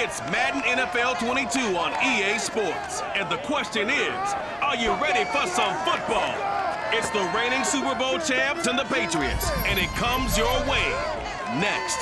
It's Madden NFL 22 on EA Sports. And the question is, are you ready for some football? It's the reigning Super Bowl champs and the Patriots, and it comes your way next.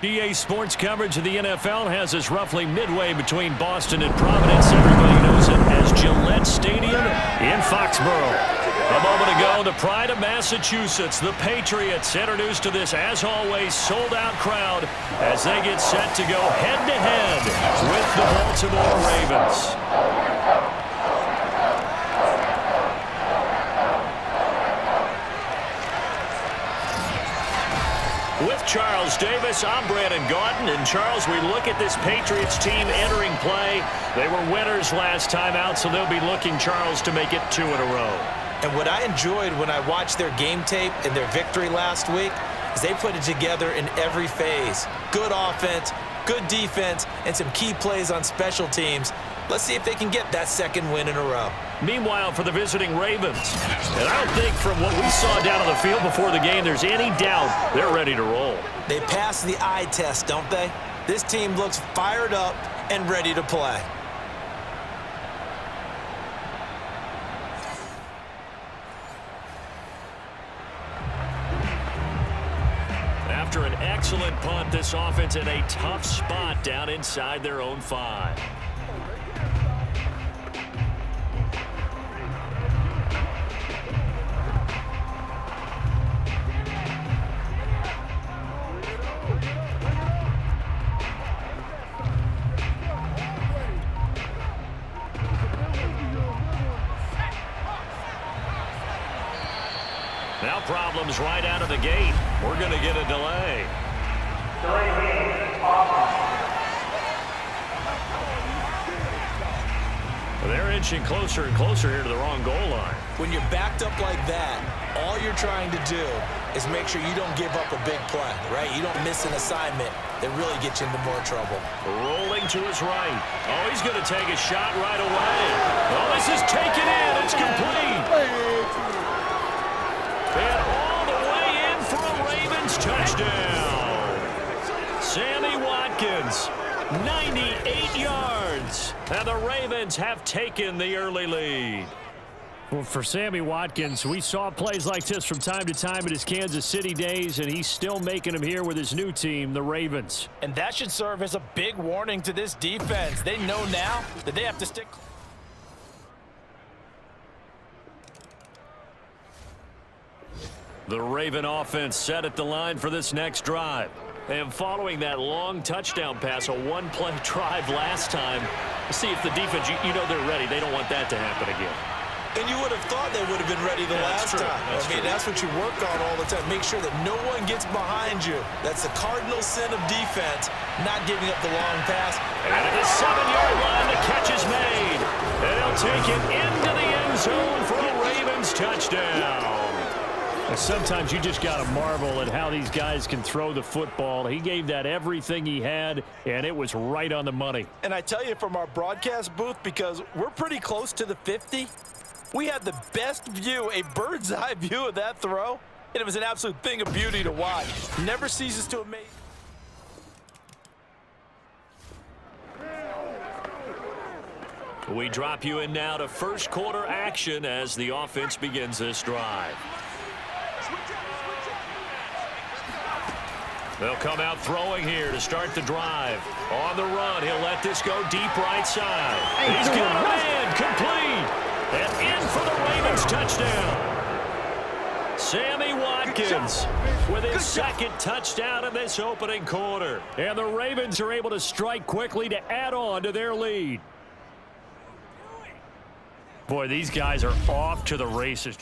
EA Sports coverage of the NFL has us roughly midway between Boston and Providence. Everybody knows it as Gillette Stadium in Foxborough. A moment ago, the pride of Massachusetts, the Patriots, introduced to this, as always, sold-out crowd as they get set to go head-to-head with the Baltimore Ravens. With Charles Davis, I'm Brandon Gaudin. And Charles, we look at this Patriots team entering play. They were winners last time out, so they'll be looking, Charles, to make it 2 in a row. And what I enjoyed when I watched their game tape and their victory last week is they put it together in every phase. Good offense, good defense, and some key plays on special teams. Let's see if they can get that second win in a row. Meanwhile, for the visiting Ravens, and I don't think from what we saw down on the field before the game, there's any doubt they're ready to roll. They passed the eye test, don't they? This team looks fired up and ready to play. After an excellent punt, this offense in a tough spot down inside their own 5. Now problems right out of the gate. We're going to get a delay. They're inching closer and closer here to the wrong goal line. When you're backed up like that, all you're trying to do is make sure you don't give up a big play, right? You don't miss an assignment that really gets you into more trouble. Rolling to his right. Oh, he's going to take a shot right away. Oh, this is taken in. It's complete. And all the way in for a Ravens touchdown. Sammy Watkins, 98 yards. And the Ravens have taken the early lead. Well, for Sammy Watkins, we saw plays like this from time to time in his Kansas City days, and he's still making them here with his new team, the Ravens. And that should serve as a big warning to this defense. They know now that they have to stick. The Raven offense set at the line for this next drive. And following that long touchdown pass, a one-play drive last time, see if the defense, you know they're ready. They don't want that to happen again. And you would have thought they would have been ready the last time. That's what you work on all the time. Make sure that no one gets behind you. That's the cardinal sin of defense, not giving up the long pass. And at the 7-yard line, the catch is made. And he'll take it into the end zone for a Ravens touchdown. Sometimes you just got to marvel at how these guys can throw the football. He gave that everything he had, and it was right on the money. And I tell you from our broadcast booth, because we're pretty close to the 50, we had the best view, a bird's eye view of that throw, and it was an absolute thing of beauty to watch. Never ceases to amaze. We drop you in now to first quarter action as the offense begins this drive. They'll come out throwing here to start the drive. On the run, he'll let this go deep right side. He's got a man complete. And in for the Ravens touchdown. Sammy Watkins with his second touchdown in this opening quarter. And the Ravens are able to strike quickly to add on to their lead. Boy, these guys are off to the races.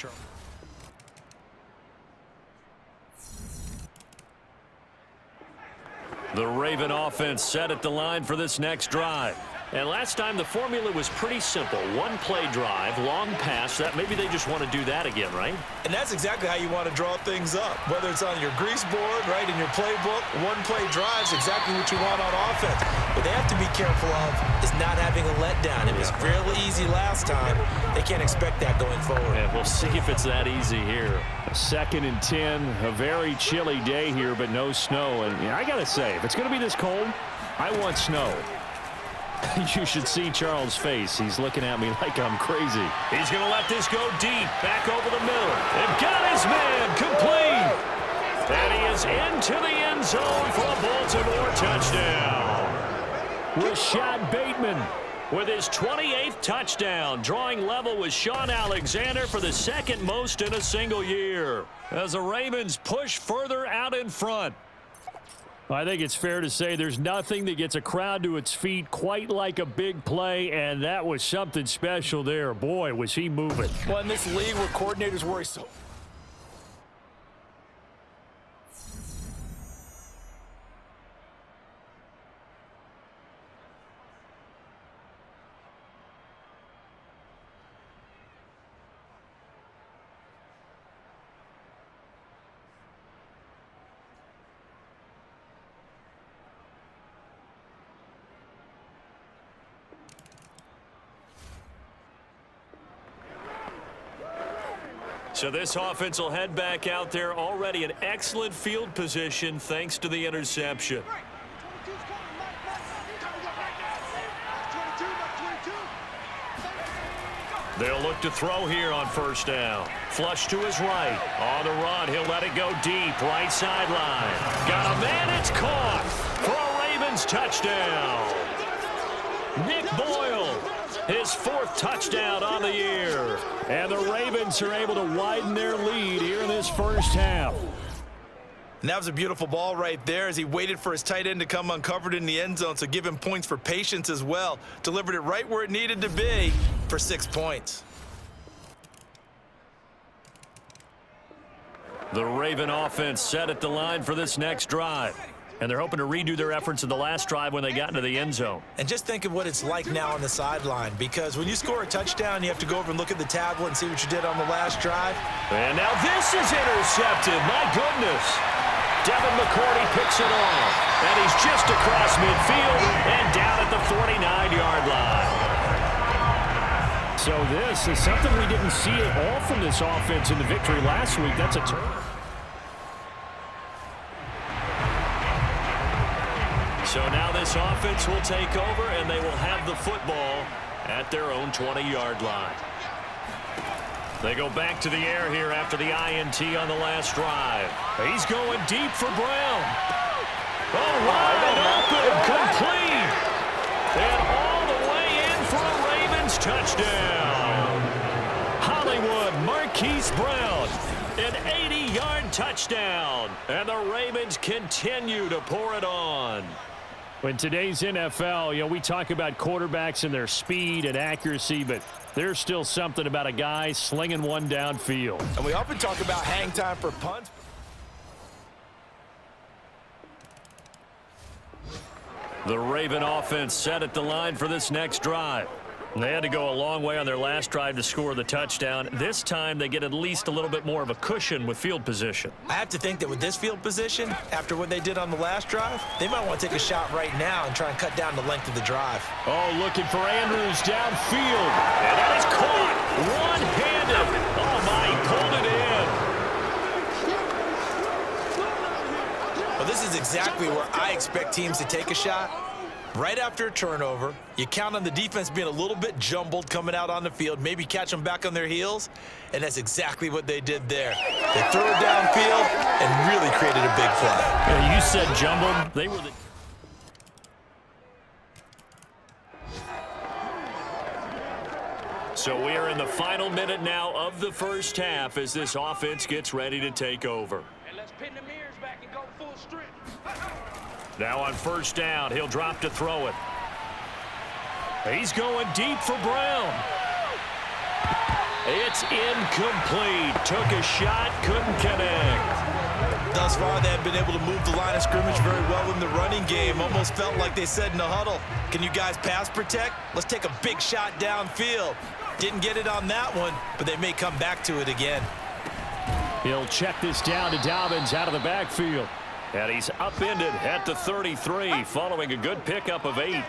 The Raven offense set at the line for this next drive. And last time the formula was pretty simple. One-play drive, long pass. That maybe they just want to do that again, right? And that's exactly how you want to draw things up. Whether it's on your grease board, right, in your playbook, one-play drives exactly what you want on offense. What they have to be careful of is not having a letdown. It was fairly easy last time. They can't expect that going forward. Yeah, we'll see if it's that easy here. 2nd and 10, a very chilly day here, but no snow. And I got to say, if it's going to be this cold, I want snow. You should see Charles' face. He's looking at me like I'm crazy. He's going to let this go deep, back over the middle. They've got his man, complete. And he is into the end zone for a Baltimore touchdown. Rashad Bateman with his 28th touchdown, drawing level with Sean Alexander for the 2nd most in a single year, as the Ravens push further out in front. I think it's fair to say there's nothing that gets a crowd to its feet quite like a big play, and that was something special there. Boy, was he moving. Well, in this league where coordinators worry so... So this offense will head back out there, already in excellent field position thanks to the interception. They'll look to throw here on 1st down. Flush to his right. On the run, he'll let it go deep. Right sideline. Got a man, it's caught for a Ravens touchdown. Nick Boyle, his 4th touchdown on the year. And the Ravens are able to widen their lead here in this first half. And that was a beautiful ball right there as he waited for his tight end to come uncovered in the end zone, so give him points for patience as well. Delivered it right where it needed to be for 6 points. The Raven offense set at the line for this next drive. And they're hoping to redo their efforts in the last drive when they got into the end zone. And just think of what it's like now on the sideline, because when you score a touchdown, you have to go over and look at the tablet and see what you did on the last drive. And now this is intercepted. My goodness. Devin McCourty picks it off. And he's just across midfield and down at the 49-yard line. So this is something we didn't see at all from this offense in the victory last week. That's a turn. So now this offense will take over, and they will have the football at their own 20-yard line. They go back to the air here after the INT on the last drive. He's going deep for Brown. Oh, wide open, complete. And all the way in for a Ravens touchdown. Hollywood Marquise Brown, an 80-yard touchdown. And the Ravens continue to pour it on. In today's NFL, we talk about quarterbacks and their speed and accuracy, but there's still something about a guy slinging one downfield. And we often talk about hang time for punts. The Raven offense set at the line for this next drive. They had to go a long way on their last drive to score the touchdown. This time they get at least a little bit more of a cushion with field position. I have to think that with this field position, after what they did on the last drive, they might want to take a shot right now and try and cut down the length of the drive. Oh, looking for Andrews downfield. And that is caught one-handed. Oh, my, he pulled it in. Well, this is exactly where I expect teams to take a shot. Right after a turnover, you count on the defense being a little bit jumbled coming out on the field, maybe catch them back on their heels, and that's exactly what they did there. They threw it downfield and really created a big play. Yeah, you said jumbled. They were the... So we are in the final minute now of the first half as this offense gets ready to take over. And let's pin the mirrors back and go full strength. Now on 1st down, he'll drop to throw it. He's going deep for Brown. It's incomplete. Took a shot, couldn't connect. Thus far, they have been able to move the line of scrimmage very well in the running game. Almost felt like they said in the huddle, can you guys pass protect? Let's take a big shot downfield. Didn't get it on that one, but they may come back to it again. He'll check this down to Dobbins out of the backfield. And he's upended at the 33 following a good pickup of 8.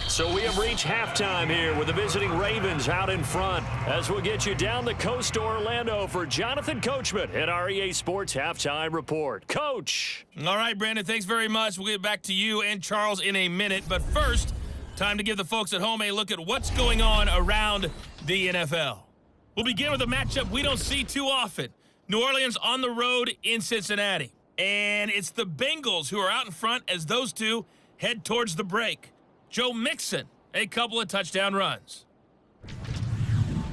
So we have reached halftime here with the visiting Ravens out in front as we'll get you down the coast to Orlando for Jonathan Coachman at our EA Sports Halftime Report. Coach. All right, Brandon, thanks very much. We'll get back to you and Charles in a minute. But first, time to give the folks at home a look at what's going on around the NFL. We'll begin with a matchup we don't see too often. New Orleans on the road in Cincinnati. And it's the Bengals who are out in front as those two head towards the break. Joe Mixon, a couple of touchdown runs.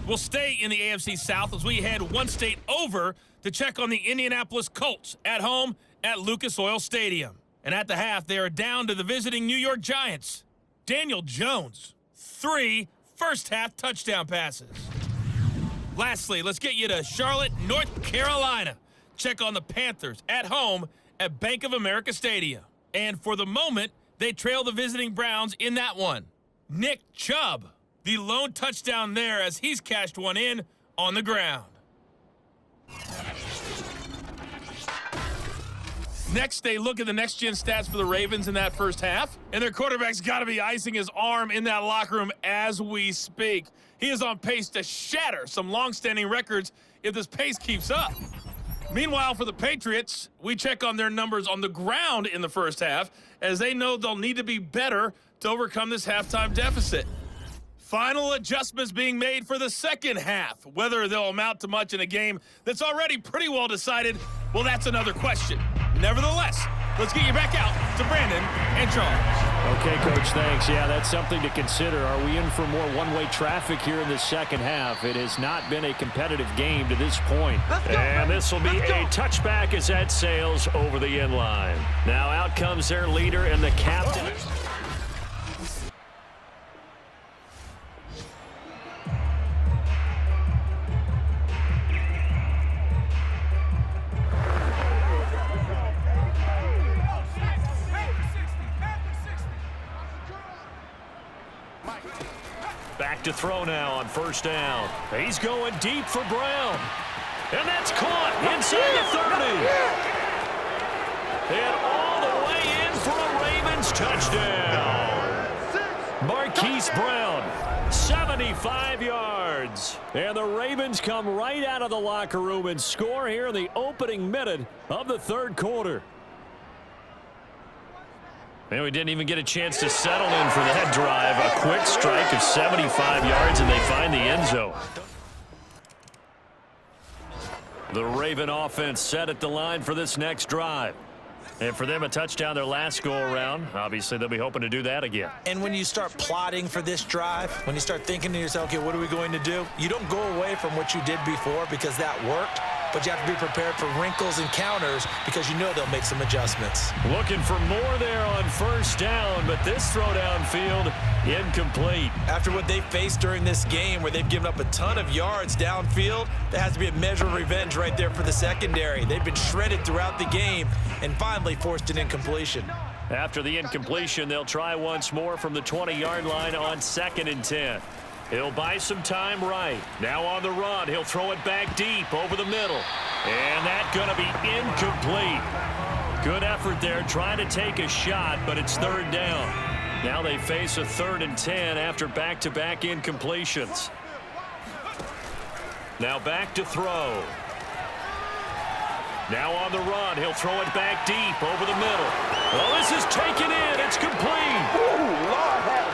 We'll stay in the AFC South as we head one state over to check on the Indianapolis Colts at home at Lucas Oil Stadium. And at the half, they are down to the visiting New York Giants. Daniel Jones, 3 first-half touchdown passes. Lastly, let's get you to Charlotte, North Carolina. Check on the Panthers at home at Bank of America Stadium. And for the moment, they trail the visiting Browns in that one. Nick Chubb, the lone touchdown there as he's cashed one in on the ground. Next, they look at the next-gen stats for the Ravens in that first half, and their quarterback's got to be icing his arm in that locker room as we speak. He is on pace to shatter some long-standing records if this pace keeps up. Meanwhile, for the Patriots, we check on their numbers on the ground in the first half, as they know they'll need to be better to overcome this halftime deficit. Final adjustments being made for the second half. Whether they'll amount to much in a game that's already pretty well decided, well, that's another question. Nevertheless, let's get you back out to Brandon and Charles. Okay, Coach, thanks. Yeah, that's something to consider. Are we in for more one-way traffic here in the second half? It has not been a competitive game to this point. And this will be a touchback as that sails over the end line. Now out comes their leader and the captain. Back to throw now on first down. He's going deep for Brown. And that's caught inside the 30. And all the way in for a Ravens touchdown. Marquise Brown, 75 yards. And the Ravens come right out of the locker room and score here in the opening minute of the third quarter. And we didn't even get a chance to settle in for that drive. A quick strike of 75 yards, and they find the end zone. The Raven offense set at the line for this next drive. And for them, a touchdown their last go-around. Obviously, they'll be hoping to do that again. And when you start plotting for this drive, when you start thinking to yourself, okay, what are we going to do? You don't go away from what you did before because that worked. But you have to be prepared for wrinkles and counters because you know they'll make some adjustments. Looking for more there on first down, but this throw downfield incomplete. After what they faced during this game where they've given up a ton of yards downfield, there has to be a measure of revenge right there for the secondary. They've been shredded throughout the game and finally forced an incompletion. After the incompletion, they'll try once more from the 20-yard line on 2nd and 10. He'll buy some time right. Now on the run, he'll throw it back deep over the middle. And that's going to be incomplete. Good effort there trying to take a shot, but it's third down. Now they face a 3rd and 10 after back-to-back incompletions. Now back to throw. Now on the run, he'll throw it back deep over the middle. Well, this is taken in. It's complete.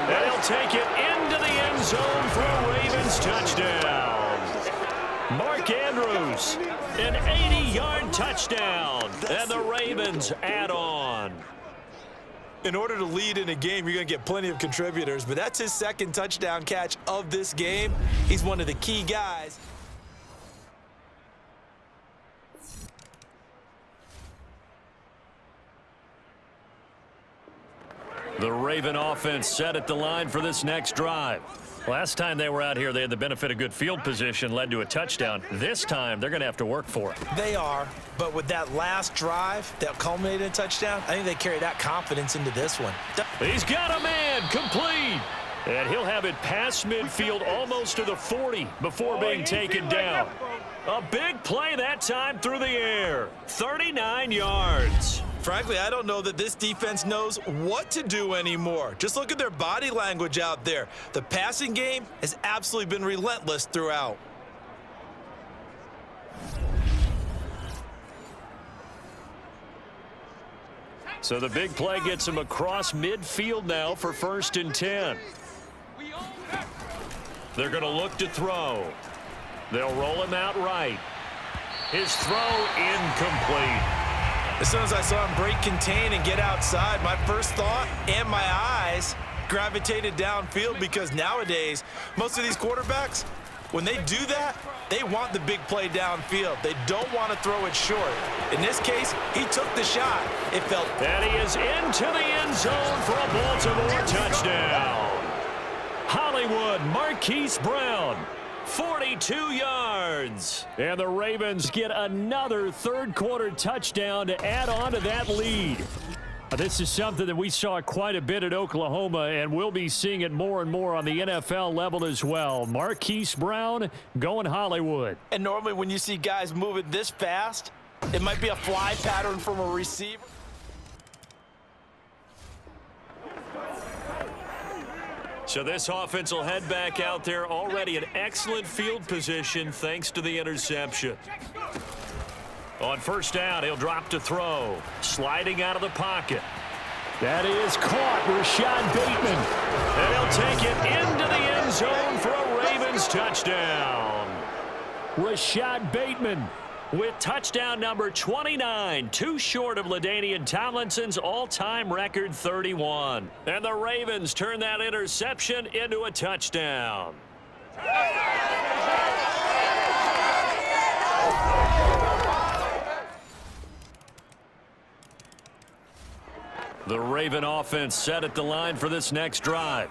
And he'll take it into the end zone for a Ravens touchdown. Mark Andrews, an 80-yard touchdown. And the Ravens add on. In order to lead in a game, you're going to get plenty of contributors, but that's his 2nd touchdown catch of this game. He's one of the key guys. The Raven offense set at the line for this next drive. Last time they were out here, they had the benefit of good field position, led to a touchdown. This time, they're going to have to work for it. They are, but with that last drive that culminated in a touchdown, I think they carry that confidence into this one. He's got a man, complete. And he'll have it past midfield almost to the 40 before being taken down. A big play that time through the air. 39 yards. Frankly, I don't know that this defense knows what to do anymore. Just look at their body language out there. The passing game has absolutely been relentless throughout. So the big play gets him across midfield now for 1st and 10. They're going to look to throw. They'll roll him out right. His throw incomplete. As soon as I saw him break contain and get outside, my first thought and my eyes gravitated downfield, because nowadays, most of these quarterbacks, when they do that, they want the big play downfield. They don't want to throw it short. In this case, he took the shot. It felt... And he is into the end zone for a Baltimore touchdown. Hollywood, Marquise Brown. 42 yards. And the Ravens get another third-quarter touchdown to add on to that lead. This is something that we saw quite a bit at Oklahoma, and we'll be seeing it more and more on the NFL level as well. Marquise Brown going Hollywood. And normally when you see guys moving this fast, it might be a fly pattern from a receiver. So this offense will head back out there, already in excellent field position thanks to the interception. On 1st down, he'll drop to throw. Sliding out of the pocket. That is caught, Rashad Bateman. And he'll take it into the end zone for a Ravens touchdown. Rashad Bateman with touchdown number 29, too short of LaDainian Tomlinson's all-time record 31. And the Ravens turn that interception into a touchdown. The Raven offense set at the line for this next drive.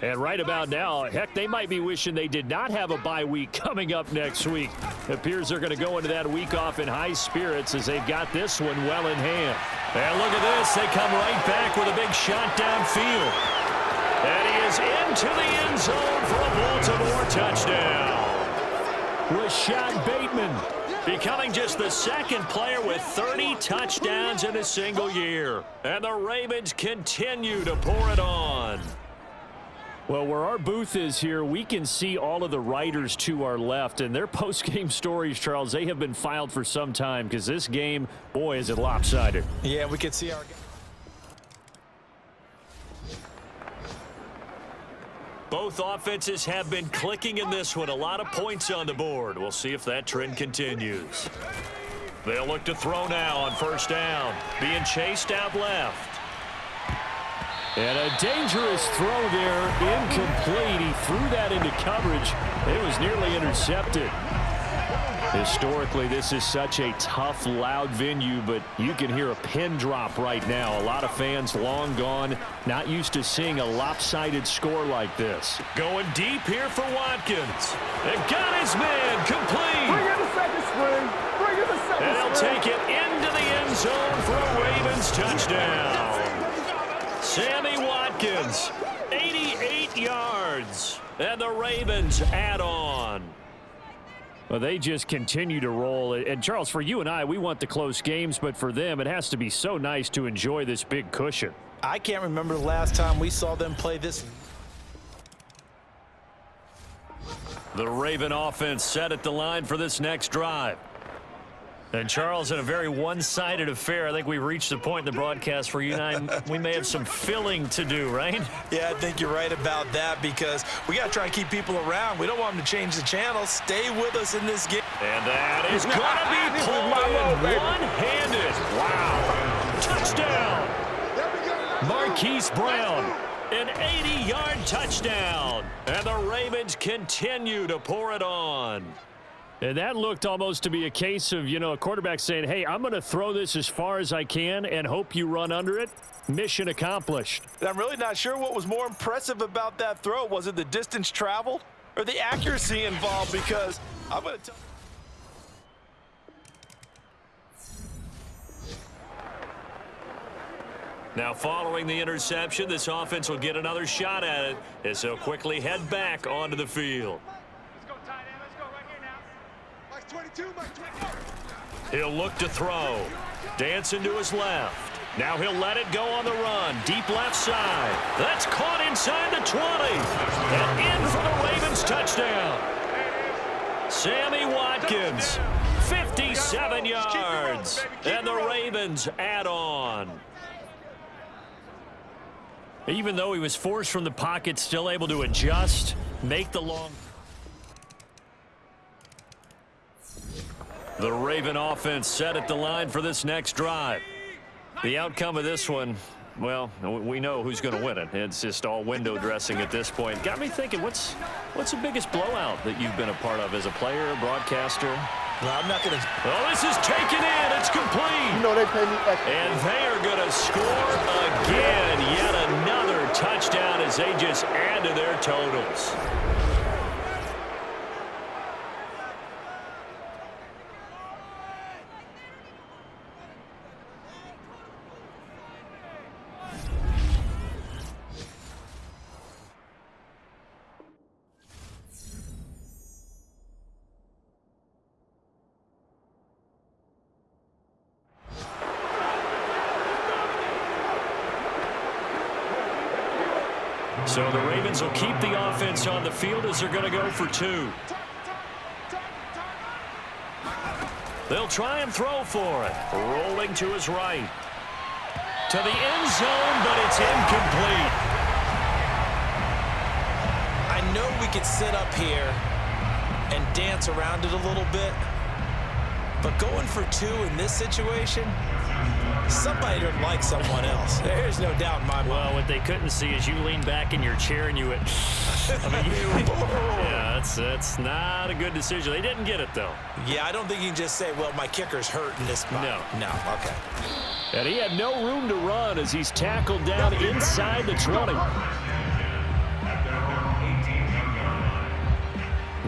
And right about now, heck, they might be wishing they did not have a bye week coming up next week. It appears they're going to go into that week off in high spirits as they've got this one well in hand. And look at this. They come right back with a big shot downfield. And he is into the end zone for a Baltimore touchdown. Rashad Bateman becoming just the second player with 30 touchdowns in a single year. And the Ravens continue to pour it on. Well, where our booth is here, we can see all of the writers to our left, and their post-game stories, Charles, they have been filed for some time, because this game, boy, is it lopsided. Yeah, we can see our... Both offenses have been clicking in this one. A lot of points on the board. We'll see if that trend continues. They'll look to throw now on 1st down. Being chased out left. And a dangerous throw there, incomplete. He threw that into coverage. It was nearly intercepted. Historically, this is such a tough, loud venue, but you can hear a pin drop right now. A lot of fans long gone, not used to seeing a lopsided score like this. Going deep here for Watkins. And got his man complete. Bring in the second string. Bring in the second string. And he'll take it into the end zone for a Ravens touchdown. Sammy Watkins, 88 yards, and the Ravens add on. Well, they just continue to roll. And, Charles, for you and I, we want the close games, but for them, it has to be so nice to enjoy this big cushion. I can't remember the last time we saw them play this. The Raven offense set at the line for this next drive. And, Charles, in a very one-sided affair, I think we've reached the point in the broadcast where you and I, we may have some filling to do, right? Yeah, I think you're right about that, because we got to try and keep people around. We don't want them to change the channel. Stay with us in this game. And that is going to be pulled in one-handed. Wow. Touchdown. Marquise Brown, an 80-yard touchdown. And the Ravens continue to pour it on. And that looked almost to be a case of, a quarterback saying, hey, I'm going to throw this as far as I can and hope you run under it. Mission accomplished. And I'm really not sure what was more impressive about that throw. Was it the distance traveled or the accuracy involved? Because I'm going to tell Now, following the interception, this offense will get another shot at it as they'll quickly head back onto the field. Let's go, tight end. Let's go right here now. Mike's 22, Mike's 22. He'll look to throw. Dancing to his left. Now he'll let it go on the run. Deep left side. That's caught inside the 20. And in for the Ravens touchdown. Sammy Watkins, 57 yards. And the Ravens add on. Even though he was forced from the pocket, still able to adjust, make the long. The Raven offense set at the line for this next drive. The outcome of this one, well, we know who's going to win it. It's just all window dressing at this point. Got me thinking, what's the biggest blowout that you've been a part of as a player, a broadcaster? Well, I'm not going to. Oh, this is taken in. It's complete. You know they pay me extra. And they are going to score again. Yet another touchdown as they just add to their totals. So the Ravens will keep the offense on the field as they're going to go for two. They'll try and throw for it. Rolling to his right. To the end zone, but it's incomplete. I know we could sit up here and dance around it a little bit, but going for two in this situation, somebody didn't like someone else. There's no doubt in my mind. Well, what they couldn't see is you lean back in your chair and you went, yeah, that's not a good decision. They didn't get it, though. Yeah, I don't think you can just say, well, my kicker's hurt in this spot. No. Okay. And he had no room to run as he's tackled down inside the 20.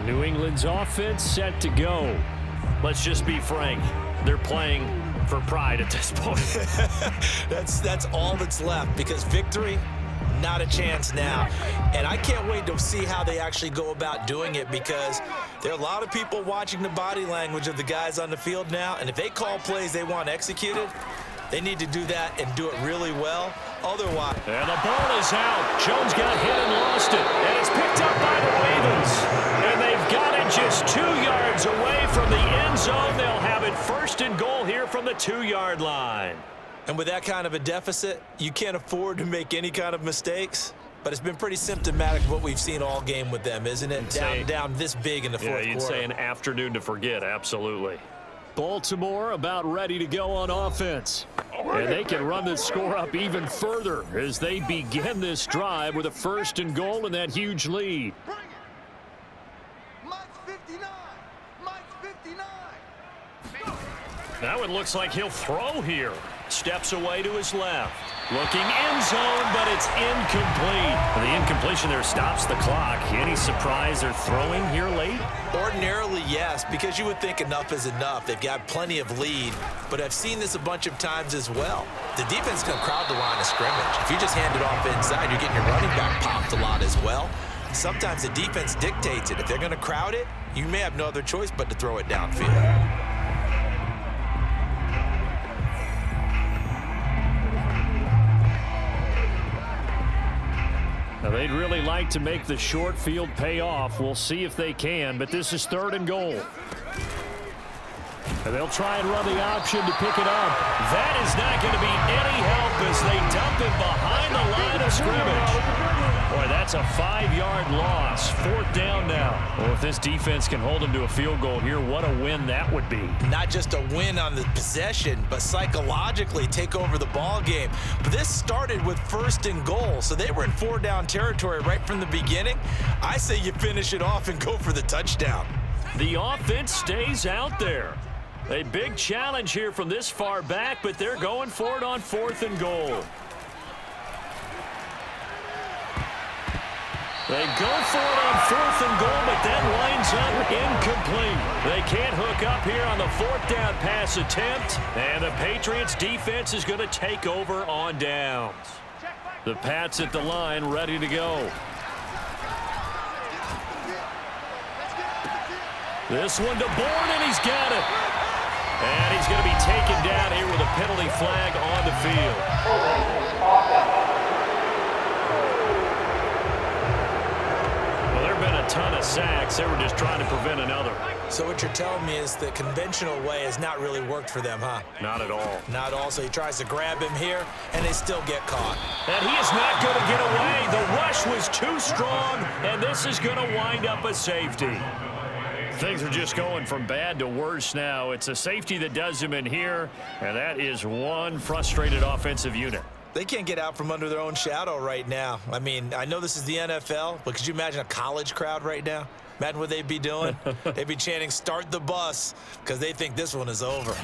New England's offense set to go. Let's just be frank. They're playing for pride at this point. That's all that's left, because victory, not a chance now. And I can't wait to see how they actually go about doing it, because there are a lot of people watching the body language of the guys on the field now, and if they call plays they want executed, they need to do that and do it really well. Otherwise. And the ball is out. Jones got hit and lost it. And it's picked up by the Ravens. And they've got it just 2 yards away from the end zone. They'll have it first and goal here from the 2-yard line. And with that kind of a deficit, you can't afford to make any kind of mistakes. But it's been pretty symptomatic of what we've seen all game with them, isn't it? Down this big in the fourth quarter. Yeah, you'd say an afternoon to forget, absolutely. Baltimore about ready to go on offense. And they can run this score up even further as they begin this drive with a first and goal and that huge lead. Bring it. Mike's 59. Mike's 59. Now it looks like he'll throw here. Steps away to his left. Looking end zone, but it's incomplete. The incompletion there stops the clock. Any surprise they're throwing here late? Ordinarily, yes, because you would think enough is enough. They've got plenty of lead, but I've seen this a bunch of times as well. The defense can crowd the line of scrimmage. If you just hand it off inside, you're getting your running back popped a lot as well. Sometimes the defense dictates it. If they're going to crowd it, you may have no other choice but to throw it downfield. Now, they'd really like to make the short field pay off. We'll see if they can, but this is third and goal. And they'll try and run the option to pick it up. That is not going to be any help as they dump it behind the line of scrimmage. Boy, that's a 5-yard loss. Fourth down now. Well, if this defense can hold them to a field goal here, what a win that would be. Not just a win on the possession, but psychologically take over the ball game. But this started with first and goal, so they were in 4-down territory right from the beginning. I say you finish it off and go for the touchdown. The offense stays out there. A big challenge here from this far back, but they're going for it on 4th and goal. They go for it on 4th and goal, but that winds up incomplete. They can't hook up here on the 4th down pass attempt, and the Patriots defense is going to take over on downs. The Pats at the line, ready to go. This one to Bourne, and he's got it. And he's going to be taken down here with a penalty flag on the field. Well, there have been a ton of sacks. They were just trying to prevent another. So what you're telling me is the conventional way has not really worked for them, huh? Not at all. Not at all. So he tries to grab him here, and they still get caught. And he is not going to get away. The rush was too strong, and this is going to wind up a safety. Things are just going from bad to worse now. It's a safety that does him in here, and that is one frustrated offensive unit. They can't get out from under their own shadow right now. I mean, I know this is the NFL, but could you imagine a college crowd right now? Imagine what they'd be doing. They'd be chanting, "Start the bus," because they think this one is over.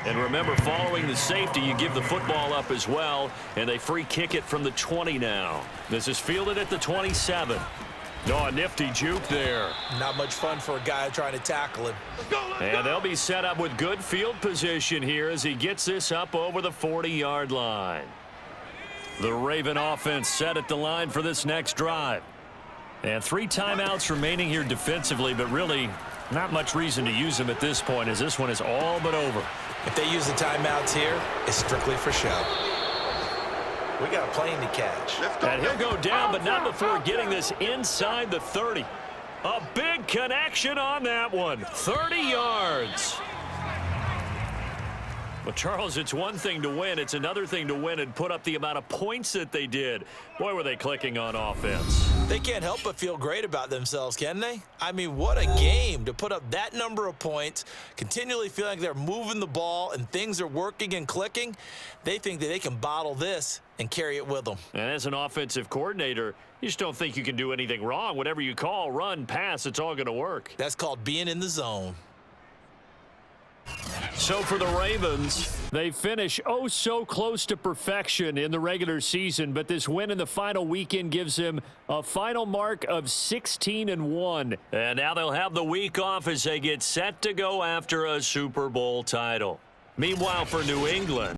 And remember, following the safety, you give the football up as well, and they free kick it from the 20 now. This is fielded at the 27. No, a nifty juke there. Not much fun for a guy trying to tackle him. And they'll be set up with good field position here as he gets this up over the 40-yard line. The Raven offense set at the line for this next drive. And 3 timeouts remaining here defensively, but really not much reason to use them at this point as this one is all but over. If they use the timeouts here, it's strictly for show. We got a plane to catch. And he'll go down, but not before getting this inside the 30. A big connection on that one. 30 yards. Well, Charles, it's one thing to win. It's another thing to win and put up the amount of points that they did. Boy, were they clicking on offense. They can't help but feel great about themselves, can they? I mean, what a game to put up that number of points, continually feeling like they're moving the ball and things are working and clicking. They think that they can bottle this and carry it with them. And as an offensive coordinator, you just don't think you can do anything wrong. Whatever you call, run, pass, it's all going to work. That's called being in the zone. So for the Ravens, they finish oh so close to perfection in the regular season, but this win in the final weekend gives them a final mark of 16-1. And now they'll have the week off as they get set to go after a Super Bowl title. Meanwhile, for New England,